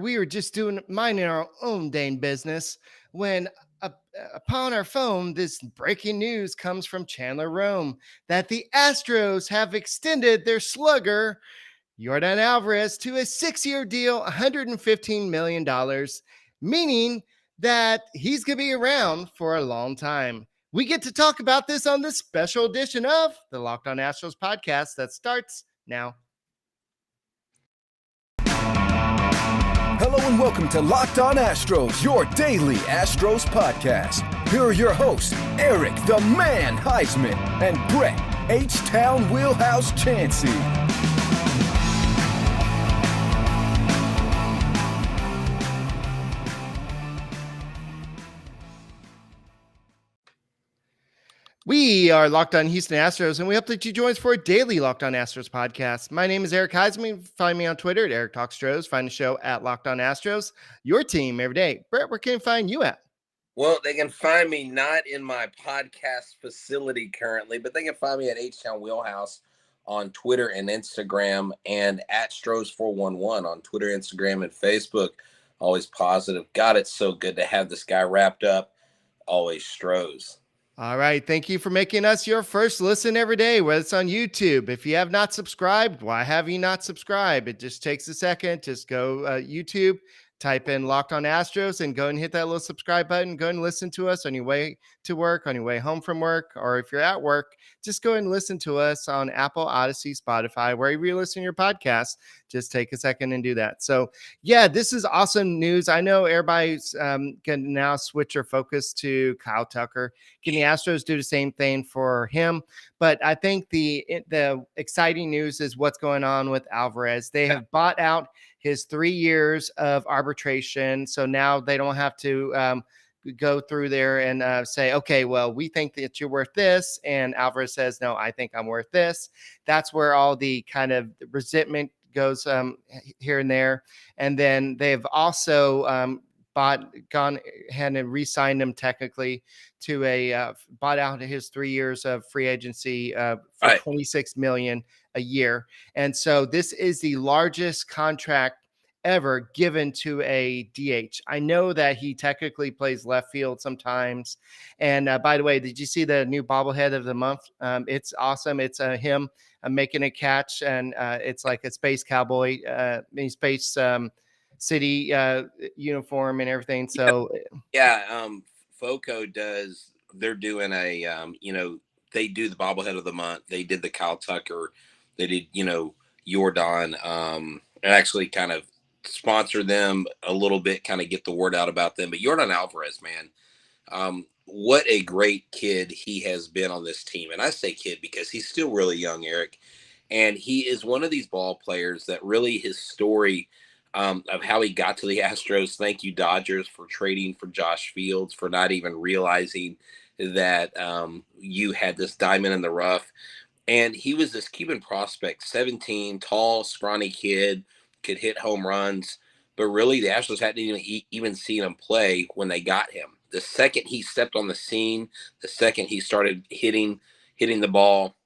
We were just minding our own dang business when upon our phone, this breaking news comes from Chandler Rome that the Astros have extended their slugger, Yordan Alvarez, to a 6-year deal, $115 million, meaning that he's going to be around for a long time. We get to talk about this on this special edition of the Locked On Astros podcast that starts now. Hello and welcome to Locked On Astros, your daily Astros podcast. Here are your hosts, Eric the Man Huysman and Brett H-Town Wheelhouse Chancey. We are Locked On Houston Astros, and we hope that you join us for a daily Locked On Astros podcast. My name is Eric Huysman. Find me on Twitter at Eric Talks Stros. Find the show at Locked On Astros. Your team every day. Brett, where can they find you at? Well, they can find me not in my podcast facility currently, but they can find me at H-Town Wheelhouse on Twitter and Instagram, and at Stros411 on Twitter, Instagram, and Facebook. Always positive. God, it's so good to have this guy wrapped up. Always Stros. All right. Thank you for making us your first listen every day, whether it's on YouTube. If you have not subscribed, why have you not subscribed? It just takes a second. Just go YouTube, type in Locked On Astros, and go and hit that little subscribe button. Go and listen to us on your way to work, on your way home from work, or if you're at work, just go and listen to us on Apple, Odyssey, Spotify, wherever you listen to your podcast. Just take a second and do that. So, yeah, this is awesome news. I know everybody's going to now switch their focus to Kyle Tucker. Can the Astros do the same thing for him? But I think the exciting news is what's going on with Alvarez. They have bought out his 3 years of arbitration. So now they don't have to go through there and say, okay, well, we think that you're worth this. And Alvarez says, no, I think I'm worth this. That's where all the kind of resentment goes here and there. And then they've also gone ahead and re-signed him technically to bought out his 3 years of free agency for $26 million a year. And so this is the largest contract ever given to a DH. I know that he technically plays left field sometimes. And by the way, did you see the new bobblehead of the month? It's awesome. It's him making a catch, and it's like a space cowboy, space city uniform and everything. So Foco does. They're doing a they do the bobblehead of the month. They did the Kyle Tucker. They did Yordan, and actually kind of sponsor them a little bit, kind of get the word out about them. But Yordan Alvarez, man, what a great kid he has been on this team. And I say kid because he's still really young, Eric. And he is one of these ball players that really his story of how he got to the Astros. Thank you, Dodgers, for trading for Josh Fields, for not even realizing that you had this diamond in the rough. And he was this Cuban prospect, 17, tall, scrawny kid, could hit home runs. But really, the Astros hadn't even seen him play when they got him. The second he stepped on the scene, the second he started hitting the ball,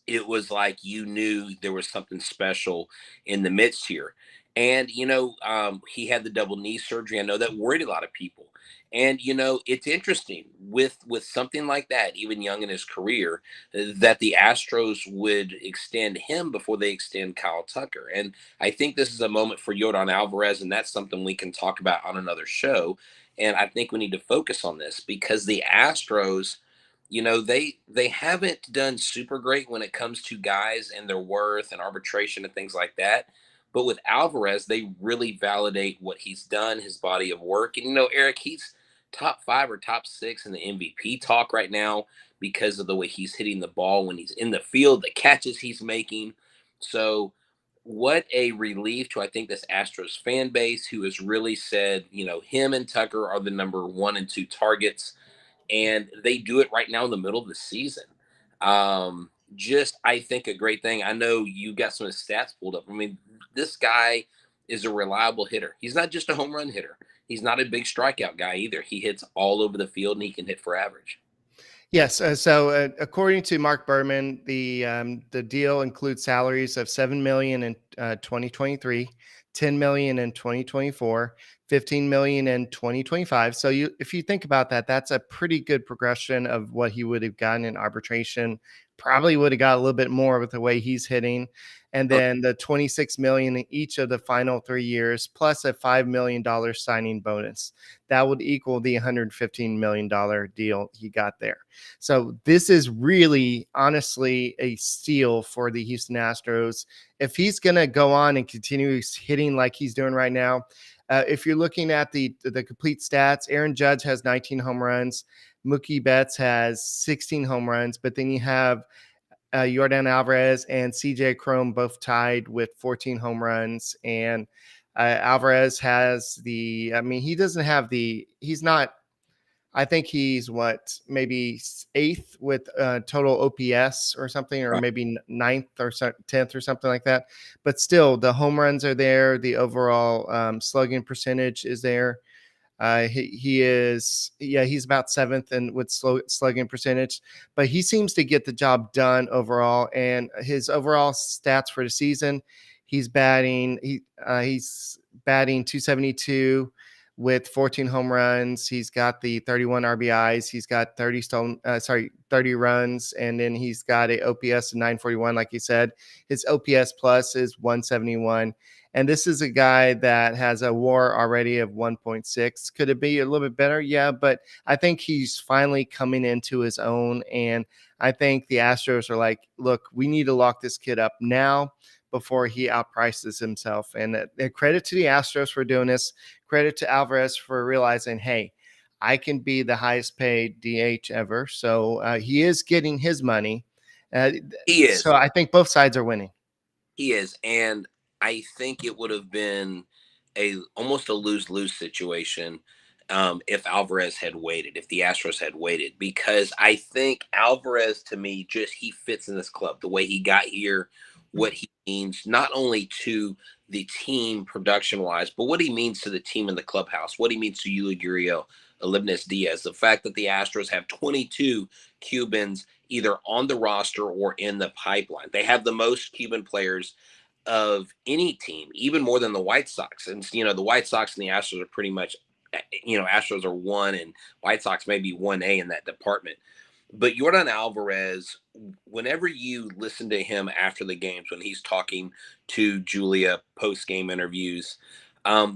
it was like you knew there was something special in the midst here. And, he had the double knee surgery. I know that worried a lot of people. And, it's interesting with something like that, even young in his career, that the Astros would extend him before they extend Kyle Tucker. And I think this is a moment for Yordan Alvarez, and that's something we can talk about on another show. And I think we need to focus on this because the Astros, they haven't done super great when it comes to guys and their worth and arbitration and things like that. But with Alvarez, they really validate what he's done, his body of work. And, Eric, he's top 5 or top 6 in the MVP talk right now because of the way he's hitting the ball when he's in the field, the catches he's making. So what a relief to, I think, this Astros fan base who has really said, him and Tucker are the number 1 and 2 targets. And they do it right now in the middle of the season. Just, I think, a great thing. I know you got some of his stats pulled up. I mean, this guy is a reliable hitter. He's not just a home run hitter. He's not a big strikeout guy either. He hits all over the field, and he can hit for average. Yes. So according to Mark Berman, the deal includes salaries of $7 million in 2023, $10 million in 2024, $15 million in 2025. So if you think about that, that's a pretty good progression of what he would have gotten in arbitration. Probably would have got a little bit more with the way he's hitting. And then the $26 million in each of the final 3 years, plus a $5 million signing bonus. That would equal the $115 million deal he got there. So this is really, honestly, a steal for the Houston Astros. If he's going to go on and continue hitting like he's doing right now, if you're looking at the complete stats, Aaron Judge has 19 home runs. Mookie Betts has 16 home runs, but then you have Yordan Alvarez and CJ Cron both tied with 14 home runs. And Alvarez has he doesn't have he's not, I think he's maybe eighth with total OPS or something, or maybe ninth or 10th or something like that. But still, the home runs are there. The overall slugging percentage is there. He's about seventh and with slugging percentage, but he seems to get the job done overall. And his overall stats for the season, he's batting 272 with 14 home runs. He's got the 31 RBIs. He's got 30 runs, and then he's got a OPS of 941. Like you said, his OPS plus is 171. And this is a guy that has a WAR already of 1.6. Could it be a little bit better? Yeah, but I think he's finally coming into his own. And I think the Astros are like, look, we need to lock this kid up now before he outprices himself. And credit to the Astros for doing this. Credit to Alvarez for realizing, hey, I can be the highest paid DH ever. So he is getting his money. He is. So I think both sides are winning. He is. And I think it would have been almost a lose-lose situation if Alvarez had waited, if the Astros had waited, because I think Alvarez, to me, he fits in this club, the way he got here, what he means, not only to the team production-wise, but what he means to the team in the clubhouse, what he means to Yuli Gurriel, Olivnes Diaz, the fact that the Astros have 22 Cubans either on the roster or in the pipeline. They have the most Cuban players of any team, even more than the White Sox. And, the White Sox and the Astros are pretty much, Astros are 1 and White Sox maybe 1A in that department. But Yordan Alvarez, whenever you listen to him after the games, when he's talking to Julia post-game interviews,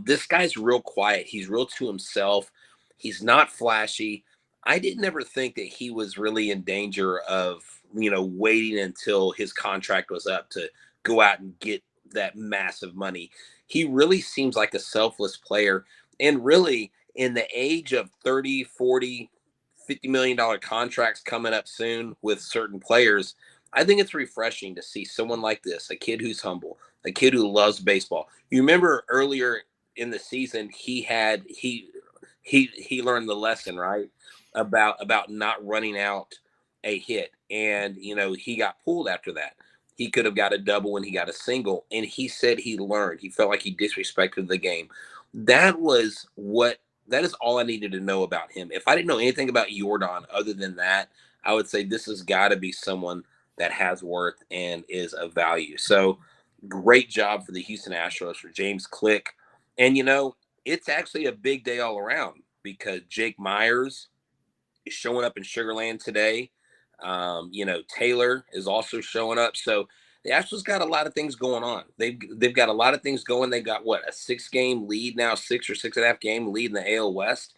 this guy's real quiet. He's real to himself. He's not flashy. I didn't ever think that he was really in danger of, waiting until his contract was up to go out and get that massive money. He really seems like a selfless player. And really, in the age of 30, 40, $50 million contracts coming up soon with certain players, I think it's refreshing to see someone like this, a kid who's humble, a kid who loves baseball. You remember earlier in the season, he learned the lesson, right? About not running out a hit. And, he got pulled after that. He could have got a double and he got a single. And he said he learned. He felt like he disrespected the game. That is all I needed to know about him. If I didn't know anything about Yordan other than that, I would say this has got to be someone that has worth and is of value. So great job for the Houston Astros, for James Click. And, it's actually a big day all around because Jake Myers is showing up in Sugar Land today. Taylor is also showing up. So the Astros got a lot of things going on. They've got a lot of things going. They got a 6-game lead now, 6 or 6.5 game lead in the AL West,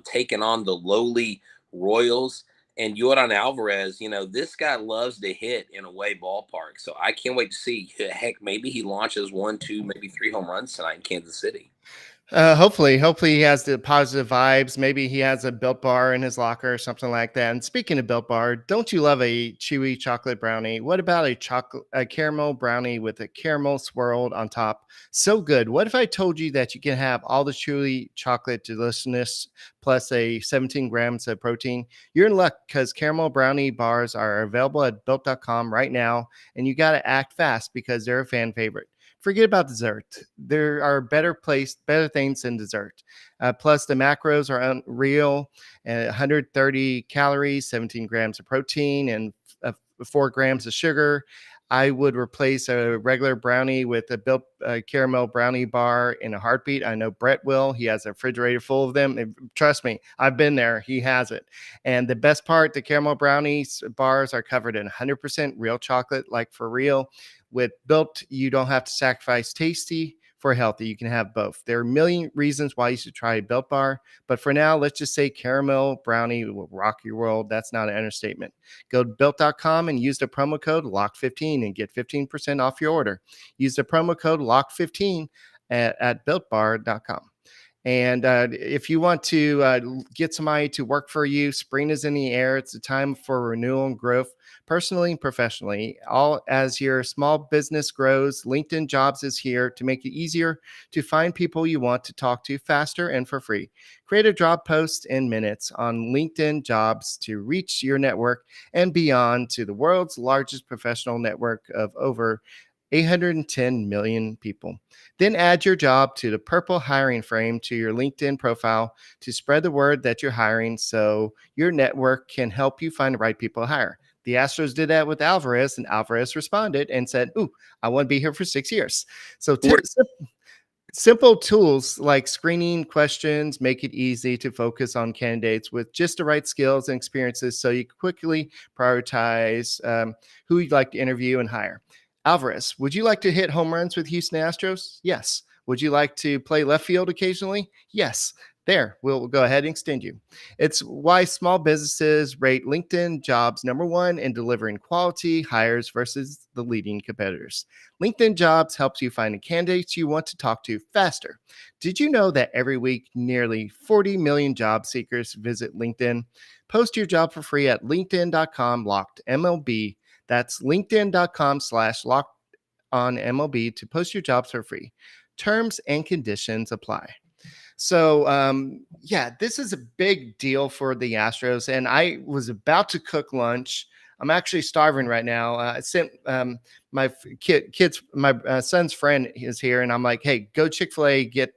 taking on the lowly Royals. And Yordan Alvarez, this guy loves to hit in away ballpark. So I can't wait to see. Heck, maybe he launches 1, 2, maybe 3 home runs tonight in Kansas City. Hopefully he has the positive vibes. Maybe he has a Built Bar in his locker or something like that. And speaking of Built Bar, don't you love a chewy chocolate brownie? What about a caramel brownie with a caramel swirled on top? So good. What if I told you that you can have all the chewy chocolate deliciousness plus a 17 grams of protein? You're in luck because caramel brownie bars are available at built.com right now. And you got to act fast because they're a fan favorite. Forget about dessert. There are better things than dessert. Plus, the macros are unreal. 130 calories, 17 grams of protein, and 4 grams of sugar. I would replace a regular brownie with a built caramel brownie bar in a heartbeat. I know Brett will. He has a refrigerator full of them. And trust me, I've been there. He has it. And the best part, the caramel brownies bars are covered in 100% real chocolate, like for real. With Built, you don't have to sacrifice tasty for healthy. You can have both. There are a million reasons why you should try a Built bar, but for now, let's just say caramel brownie will rock your world. That's not an understatement. Go to built.com and use the promo code LOCK15 and get 15% off your order. Use the promo code LOCK15 at builtbar.com. And if you want to get somebody to work for you, spring is in the air. It's a time for renewal and growth, personally and professionally. All as your small business grows, LinkedIn Jobs is here to make it easier to find people you want to talk to faster and for free. Create a job post in minutes on LinkedIn Jobs to reach your network and beyond to the world's largest professional network of over 810 million people. Then add your job to the purple hiring frame to your LinkedIn profile to spread the word that you're hiring so your network can help you find the right people to hire. The Astros did that with Alvarez, and Alvarez responded and said, "Ooh, I want to be here for 6 years." So simple tools like screening questions make it easy to focus on candidates with just the right skills and experiences so you quickly prioritize who you'd like to interview and hire. Alvarez, would you like to hit home runs with Houston Astros? Yes. Would you like to play left field occasionally? Yes. There, we'll go ahead and extend you. It's why small businesses rate LinkedIn Jobs #1 in delivering quality hires versus the leading competitors. LinkedIn Jobs helps you find the candidates you want to talk to faster. Did you know that every week, nearly 40 million job seekers visit LinkedIn? Post your job for free at linkedin.com/locked-MLB. That's linkedin.com/locked-on-MLB to post your jobs for free. Terms and conditions apply. So, yeah, this is a big deal for the Astros. And I was about to cook lunch. I'm actually starving right now. I sent my son's friend is here, and I'm like, hey, go Chick-fil-A, get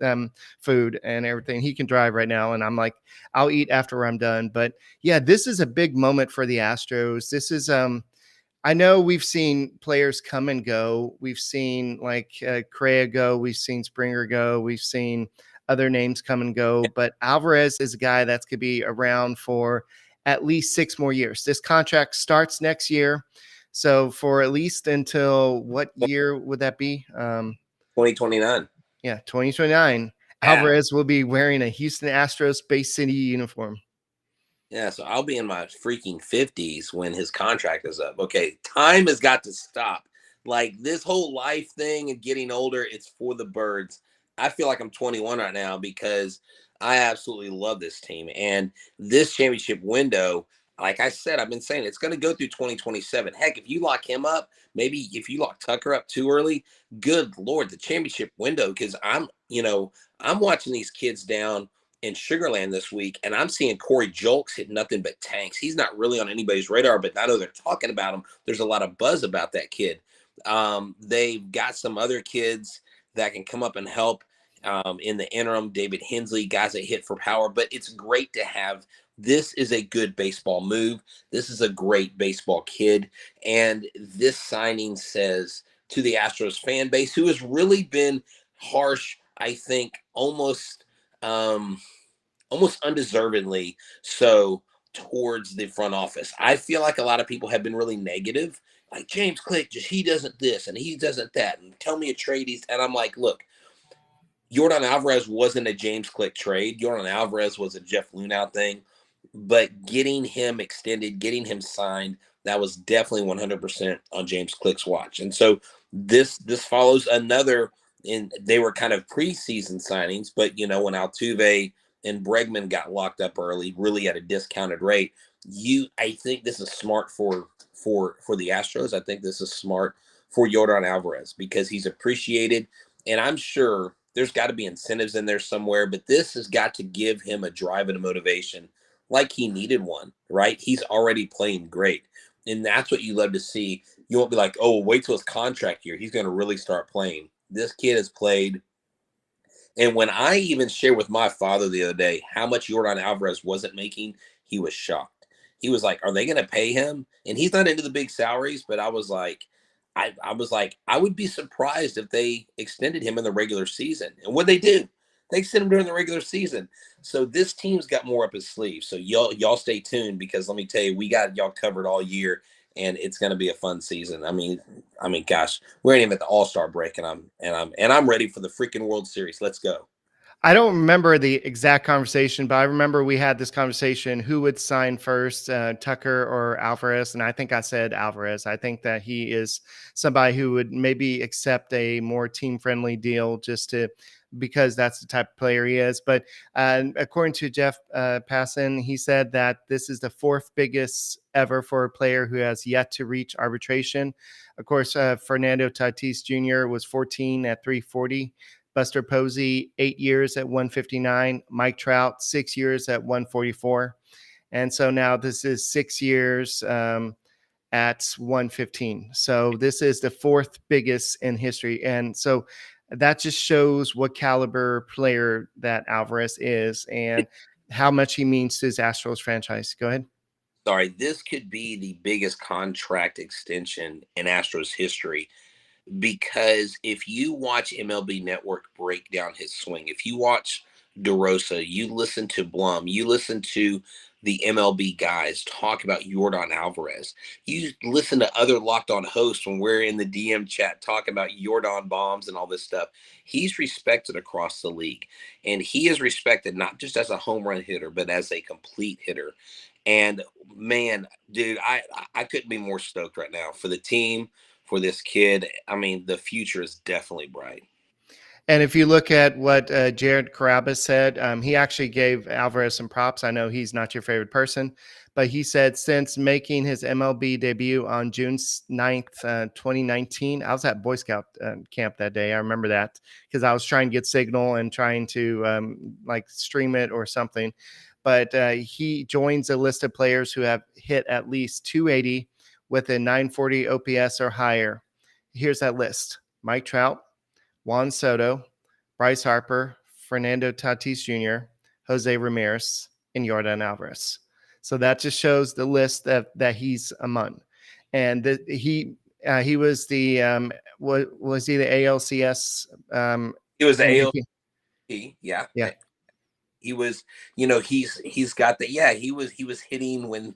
food and everything. He can drive right now. And I'm like, I'll eat after I'm done. But yeah, this is a big moment for the Astros. This is, I know we've seen players come and go. We've seen like Correa go. We've seen Springer go. We've seen other names come and go. But Alvarez is a guy that's going to be around for at least 6 more years. This contract starts next year. So for at least until what year would that be? 2029. Yeah, 2029. Yeah. Alvarez will be wearing a Houston Astros Space City uniform. Yeah, so I'll be in my freaking 50s when his contract is up. Okay, time has got to stop. Like this whole life thing and getting older, it's for the birds. I feel like I'm 21 right now because I absolutely love this team. And this championship window, like I said, I've been saying it's going to go through 2027. Heck, if you lock him up, maybe if you lock Tucker up too early, good Lord, the championship window, because I'm watching these kids down in Sugarland this week, and I'm seeing Corey Julks hit nothing but tanks. He's not really on anybody's radar, but I know they're talking about him. There's a lot of buzz about that kid. They've got some other kids that can come up and help in the interim. David Hensley, guys that hit for power, but it's great to have. This is a good baseball move. This is a great baseball kid, and this signing says to the Astros fan base, who has really been harsh, I think, almost undeservedly so towards the front office. I feel like a lot of people have been really negative, like James Click, just he doesn't this and he doesn't that, and tell me a trade. And I'm like, look, Yordan Alvarez wasn't a James Click trade. Yordan Alvarez was a Jeff Luhnow thing, but getting him extended, getting him signed, that was definitely 100% on James Click's watch. And so this follows another. And they were kind of preseason signings, but when Altuve and Bregman got locked up early, really at a discounted rate, I think this is smart for the Astros. I think this is smart for Yordan Alvarez because he's appreciated, and I'm sure there's got to be incentives in there somewhere, but this has got to give him a drive and a motivation like he needed one, right? He's already playing great, and that's what you love to see. You won't be like, oh, wait till his contract year. He's going to really start playing. This kid has played. And when I even shared with my father the other day how much Yordan Alvarez wasn't making, he was shocked. He was like, are they going to pay him? And he's not into the big salaries, but I was like, I was like, I would be surprised if they extended him in the regular season. And what they do, they extend him during the regular season. So this team's got more up his sleeve. So y'all stay tuned, because let me tell you, we got y'all covered all year, and it's going to be a fun season. I mean, gosh, we're ain't even at the All-Star break, and I'm ready for the freaking World Series. Let's go. I don't remember the exact conversation, but I remember we had this conversation: who would sign first, Tucker or Alvarez? And I think I said Alvarez. I think that he is somebody who would maybe accept a more team-friendly deal because that's the type of player he is. But according to Jeff Passan, he said that this is the fourth biggest ever for a player who has yet to reach arbitration. Of course, Fernando Tatis Jr. was 14 at 340. Buster Posey, 8 years at 159. Mike Trout, 6 years at 144. And so now this is 6 years at 115. So this is the fourth biggest in history. And so that just shows what caliber player that Alvarez is and how much he means to his Astros franchise. Go ahead. Sorry, this could be the biggest contract extension in Astros history. Because if you watch MLB Network break down his swing, if you watch DeRosa, you listen to Blum, you listen to the MLB guys talk about Yordan Alvarez, you listen to other Locked On hosts when we're in the DM chat talking about Yordan bombs and all this stuff, he's respected across the league. And he is respected not just as a home run hitter, but as a complete hitter. And man, dude, I couldn't be more stoked right now for the team, for this kid. I mean, the future is definitely bright. And if you look at what Jared Carrabis said, he actually gave Alvarez some props. I know he's not your favorite person, but he said since making his MLB debut on June 9th, 2019, I was at Boy Scout camp that day. I remember that because I was trying to get signal and trying to stream it or something. But he joins a list of players who have hit at least 280 with a 940 OPS or higher. Here's that list: Mike Trout, Juan Soto, Bryce Harper, Fernando Tatis Jr., Jose Ramirez, and Yordan Alvarez. So that just shows the list that he's among. And he was the was he the ALCS? He was the MVP? ALC, yeah. Yeah. He was, he's got the, he was hitting when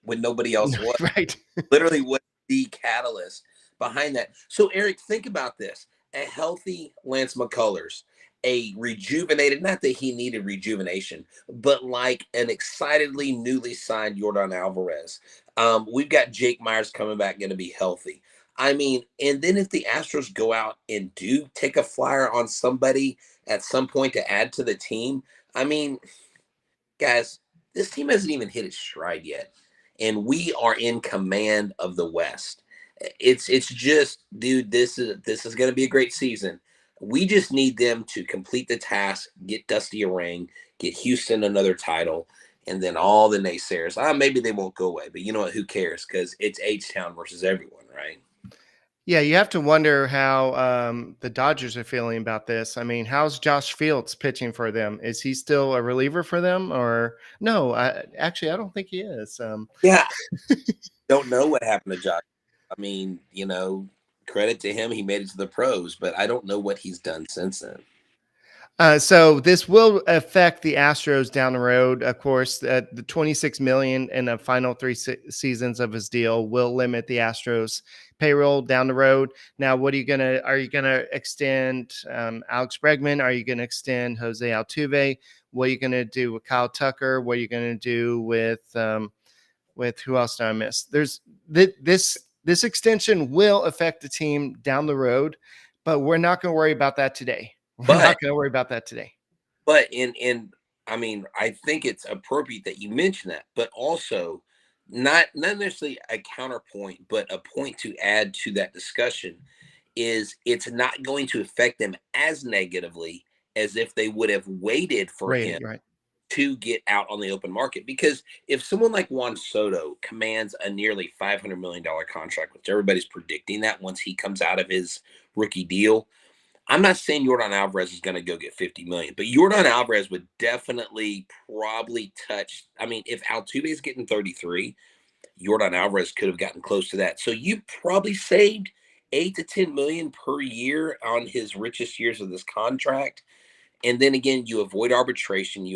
nobody else was. Right. Literally was the catalyst behind that. So Eric, think about this: a healthy Lance McCullers, a rejuvenated, not that he needed rejuvenation, but like an excitedly newly signed Yordan Alvarez. We've got Jake Myers coming back, going to be healthy. I mean, and then if the Astros go out and do take a flyer on somebody at some point to add to the team, I mean, guys, this team hasn't even hit its stride yet, and we are in command of the West. It's just, dude, this is going to be a great season. We just need them to complete the task, get Dusty a ring, get Houston another title, and then all the naysayers, maybe they won't go away, but you know what? Who cares? Because it's H-Town versus everyone, right? Yeah, you have to wonder how the Dodgers are feeling about this. I mean, how's Josh Fields pitching for them? Is he still a reliever for them, or no? I don't think he is. Yeah, don't know what happened to Josh. I mean, credit to him, he made it to the pros, but I don't know what he's done since then. So this will affect the Astros down the road. Of course, the $26 million in the final three seasons of his deal will limit the Astros payroll down the road. Now, are you gonna extend Alex Bregman? Are you gonna extend Jose Altuve? What are you gonna do with Kyle Tucker? What are you gonna do with who else did I miss? There's this extension will affect the team down the road, but we're not going to worry about that today. We're not going to worry about that today. But I mean, I think it's appropriate that you mention that, but also not necessarily a counterpoint, but a point to add to that discussion is it's not going to affect them as negatively as if they would have waited for him right, to get out on the open market. Because if someone like Juan Soto commands a nearly $500 million contract, which everybody's predicting that once he comes out of his rookie deal, I'm not saying Yordan Alvarez is going to go get 50 million, but Yordan Alvarez would definitely probably touch. I mean, if Altuve is getting 33, Yordan Alvarez could have gotten close to that. So you probably saved $8 to $10 million per year on his richest years of this contract. And then again, you avoid arbitration.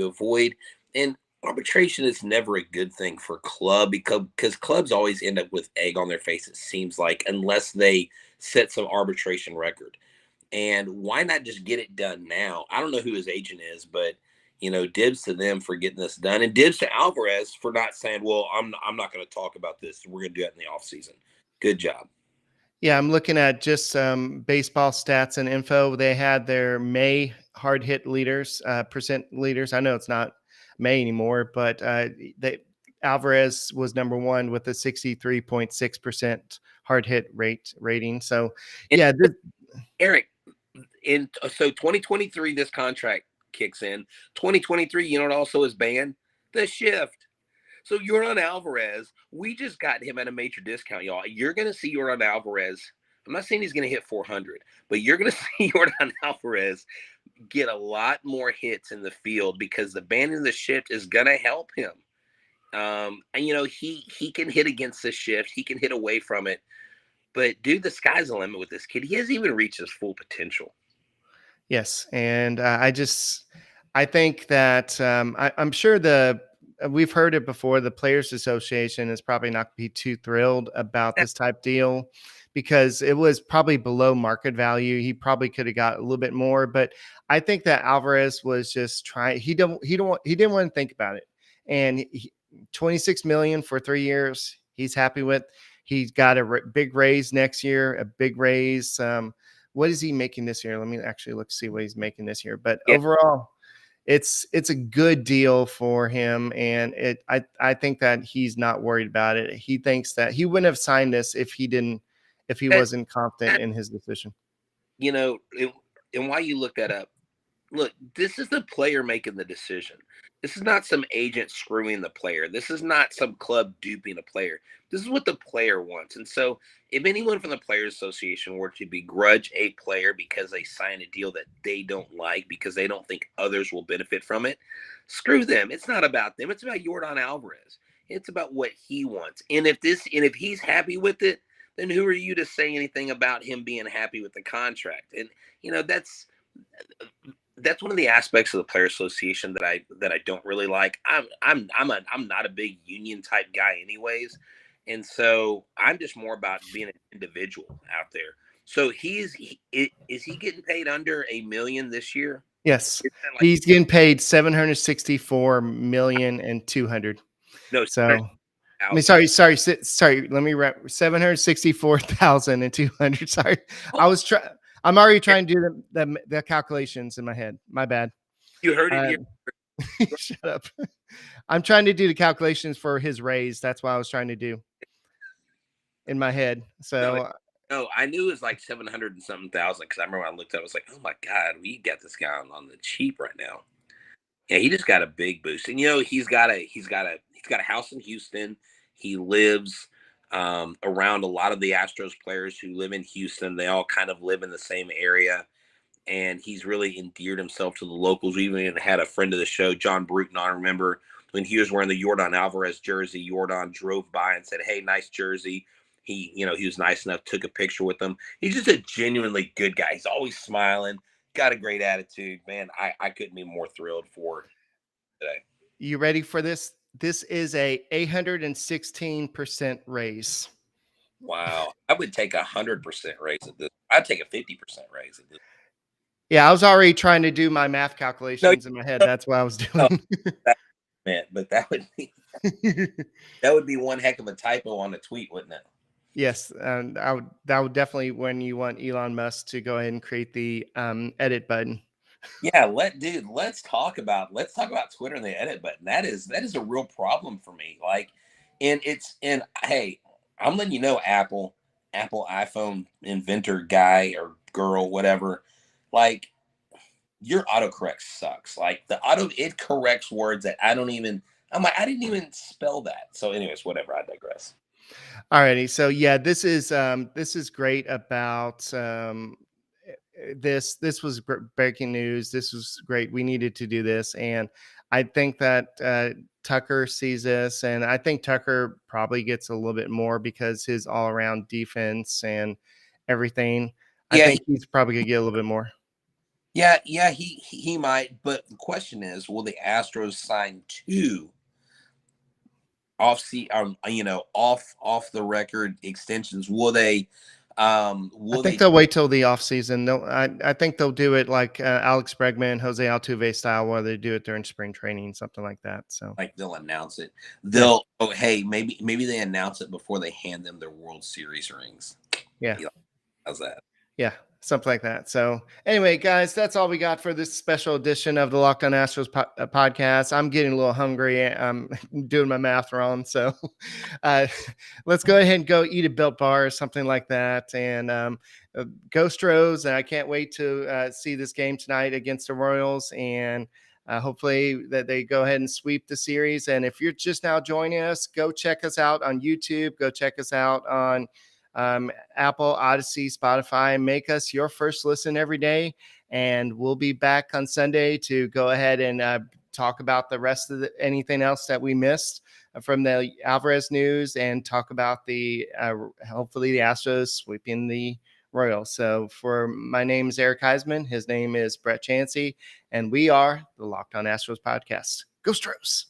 And arbitration is never a good thing for club because clubs always end up with egg on their face, it seems like, unless they set some arbitration record. And why not just get it done now? I don't know who his agent is, but dibs to them for getting this done, and dibs to Alvarez for not saying, "Well, I'm not going to talk about this. We're going to do it in the offseason." Good job. Yeah, I'm looking at just some baseball stats and info. They had their May hard hit leaders, percent leaders. I know it's not May anymore, but Alvarez was number one with a 63.6% hard hit rating. So, And yeah, Eric, so 2023, this contract kicks in. 2023, you know what also is banned? The shift. So Yordan Alvarez, we just got him at a major discount, y'all. You're going to see Yordan Alvarez. I'm not saying he's going to hit 400, but you're going to see Yordan Alvarez get a lot more hits in the field because the banning of the shift is going to help him. And he can hit against the shift. He can hit away from it. But dude, the sky's the limit with this kid. He hasn't even reached his full potential. yes, and I think that I'm sure we've heard it before. The Players Association is probably not going to be too thrilled about this type deal because it was probably below market value. He probably could have got a little bit more, but I think that Alvarez was just trying. He didn't want to think about it, and 26 million for 3 years. He's happy with. He's got a big raise next year, a big raise. What is he making this year? Let me actually see what he's making this year. But Yeah. overall, it's a good deal for him, and I think that he's not worried about it. He thinks that he wouldn't have signed this if he wasn't confident in his decision. And why you look that up? Look, this is the player making the decision. This is not some agent screwing the player. This is not some club duping a player. This is what the player wants. And so if anyone from the Players Association were to begrudge a player because they sign a deal that they don't like because they don't think others will benefit from it, screw them. It's not about them. It's about Yordan Alvarez. It's about what he wants. And if he's happy with it, then who are you to say anything about him being happy with the contract? And that's one of the aspects of the Player Association that I don't really like. I'm not a big union type guy anyways, and so I'm just more about being an individual out there. So is he getting paid under $1 million this year? Yes, he's getting paid 764 million and 200. No, So I mean, sorry. Let me wrap 764,200. Sorry, I'm already trying to do the calculations in my head. My bad. You heard it here. Shut up. I'm trying to do the calculations for his raise. That's what I was trying to do in my head. So no, I knew it was like 700 and something thousand because I remember when I looked at it, I was like, oh my God, we got this guy on the cheap right now. Yeah, he just got a big boost. And he's got a house in Houston. He lives around a lot of the Astros players who live in Houston. They all kind of live in the same area. And he's really endeared himself to the locals. We even had a friend of the show, John Bruton. I remember when he was wearing the Yordan Alvarez jersey, Yordan drove by and said, "Hey, nice jersey." He was nice enough, took a picture with him. He's just a genuinely good guy. He's always smiling, got a great attitude. Man, I couldn't be more thrilled for today. You ready for this? This is a 816% raise. Wow. I would take 100% raise at this. I'd take a 50% raise at this. Yeah, I was already trying to do my math calculations in my head. That's what I was doing. But that would be one heck of a typo on a tweet, wouldn't it? Yes, and that would definitely when you want Elon Musk to go ahead and create the edit button. Yeah, let's talk about Twitter and the edit button. That is a real problem for me. Like, and hey, I'm letting you know, Apple iPhone inventor guy or girl, whatever, like your autocorrect sucks. Like it corrects words that I didn't even spell that. So anyways, whatever, I digress. Alrighty, so yeah, this is great about this was breaking news. This was great. We needed to do this, and I think that Tucker sees this, and I think Tucker probably gets a little bit more because his all around defense and everything. I Yeah, think he's probably gonna get a little bit more. yeah, he might. But the question is, will the Astros sign two off the record extensions? Will they? I Will think they? they'll wait till the offseason. No, I think they'll do it like Alex Bregman, Jose Altuve style, where they do it during spring training, something like that. So Like they'll announce it. yeah, Hey, maybe they announce it before they hand them their World Series rings. yeah. Yeah, how's that? Yeah, something like that. So, anyway, guys, that's all we got for this special edition of the Locked On Astros podcast. I'm getting a little hungry. I'm doing my math wrong. So, uh, let's go ahead and go eat a Built Bar or something like that. And go Stros. And I can't wait to see this game tonight against the Royals. And hopefully that they go ahead and sweep the series. And if you're just now joining us, go check us out on YouTube. Go check us out on Apple, Odyssey, Spotify. Make us your first listen every day. And we'll be back on Sunday to go ahead and talk about the rest of anything else that we missed from the Alvarez news and talk about the hopefully the Astros sweeping the Royals. So for my name is Eric Huysman. His name is Brett Chancey. And we are the Locked On Astros podcast. Go Astros.